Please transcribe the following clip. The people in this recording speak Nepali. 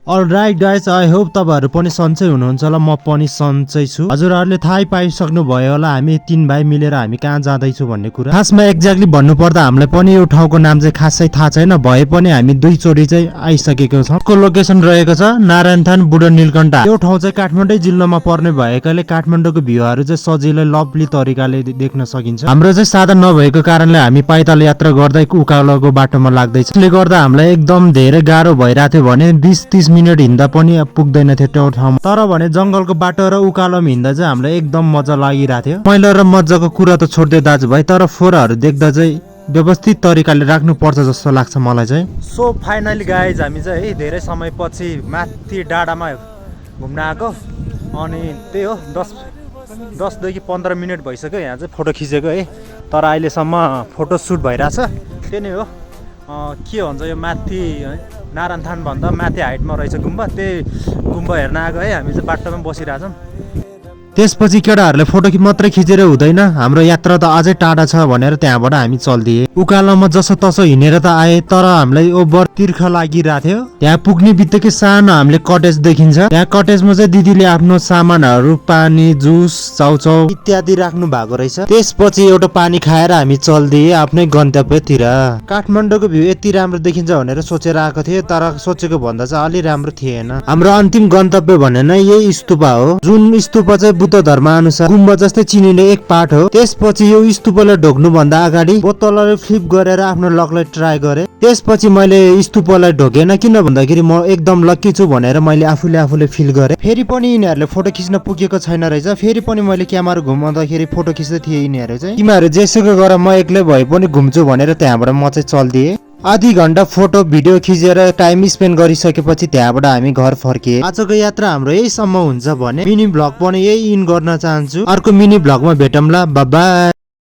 अलराइट गाइज, आई होप तपाईहरु पनि सन्चै हुनुहुन्छ होला। म पनि सन्चै छु। हजुरहरुले थाहै पाइसक्नु भयो होला हामी तीन भाइ मिलेर हामी कहाँ जाँदैछु भन्ने कुरा। खासमा एक्ज्याक्टली भन्नु पर्दा हामीलाई पनि यो ठाउँको नाम चाहिँ खासै थाहा छैन, भए पनि हामी दुई चोटी चाहिँ आइसकेको छौं। को लोकेसन रहेको छ नारायणथान बुढो नीलकण्ठ। यो ठाउँ चाहिँ काठमाडौँ जिल्लामा पर्ने भएकाले काठमाडौँको भ्यूहरु चाहिँ सजिलै लभली तरिकाले देख्न सकिन्छ। हाम्रो चाहिँ साधन नभएको कारणले हामी पाइदल यात्रा गर्दै उकालोको बाटोमा लाग्दैछ। यसले गर्दा हामीलाई एकदम धेरै गाह्रो भइराथ्यो भने 20-30 मिनेट हिँड्दा पनि पुग्दैन थियो त्यो ठाउँमा। तर भने जंगलको बाटो र उकालोमा हिँड्दा चाहिँ हामीलाई एकदम मजा लागिराथ्यो। मैला र मजाको कुरा त छोड्दै दाजुभाइ, तर फोराहरू देख्दा चाहिँ व्यवस्थित तरिकाले राख्नु पर्छ जस्तो लाग्छ मलाई चाहिँ। सो फाइनली गाइज हामी चाहिँ है धेरै समयपछि माथि डाँडामा घुम्न आएको, अनि त्यही हो 10 देखि 15 मिनेट भइसक्यो यहाँ चाहिँ फोटो खिचेको है। तर अहिलेसम्म फोटो सुट भइरहेछ। त्यही नै हो, के भन्छ यो माथि नारायणथान भन्दा माथि हाइटमा रहेछ गुम्बा, त्यही गुम्बा हेर्न आएको है। हामी चाहिँ बाटोमा बसिरहेछौँ। त्यसपछि केटाहरूले फोटो मात्रै खिचेर हुँदैन, हाम्रो यात्रा त अझै टाढा छ भनेर त्यहाँबाट हामी चल्दिए। उकालोमा जसो तसो हिँडेर त आए, तर हामीलाई ओभर तीर्ख लागिरहेथ्यो। त्यहाँ पुग्ने बित्तिकै सानो हामीले कटेज देखिन्छ। त्यहाँ कटेजमा चाहिँ दिदीले आफ्नो सामानहरू पानी जुस चाउचाउ इत्यादि राख्नु भएको रहेछ। त्यसपछि एउटा पानी खाएर हामी चल्दिए आफ्नै गन्तव्यतिर। काठमाडौँको भ्यू यति राम्रो देखिन्छ भनेर सोचेर आएको थिएँ, तर सोचेको भन्दा चाहिँ अलि राम्रो थिएन। हाम्रो अन्तिम गन्तव्य भने नै यही स्तूपा हो, जुन स्तूपा चाहिँ बुद्ध धर्म अनुसार गुम्बा जस्तै चिनिने एक पार्ट हो। त्यसपछि यो स्तूपलाई ढोक्नु भन्दा अगाडि बोतललाई फ्लिप गरेर आफ्नो लकलाई ट्राई गरे। त्यसपछि मैले स्तूपलाई ढोकेन, किन भन्दाखेरि म एकदम लक्की छु भनेर मैले आफूले फिल गरे। फेरि पनि यिनीहरूले फोटो खिच्न पुगेको छैन रहेछ। फेरि पनि मैले क्यामेरा घुमाउँदाखेरि फोटो खिच्दै थिए यिनीहरू चाहिँ। तिमीहरू जेसुकै गर म एक्लै भए पनि घुम्छु भनेर त्यहाँबाट म चाहिँ चल्दिए। आधी घण्टा फोटो भिडियो खिचेर टाइम स्पेन्ड गरिसकेपछि त्यहाँबाट हामी घर फर्किए। आजको यात्रा हाम्रो यहीसम्म हुन्छ भने मिनी भ्लग पनि यही इन गर्न चाहन्छु। अर्को मिनी भ्लगमा भेटौँला, बाइ बाइ।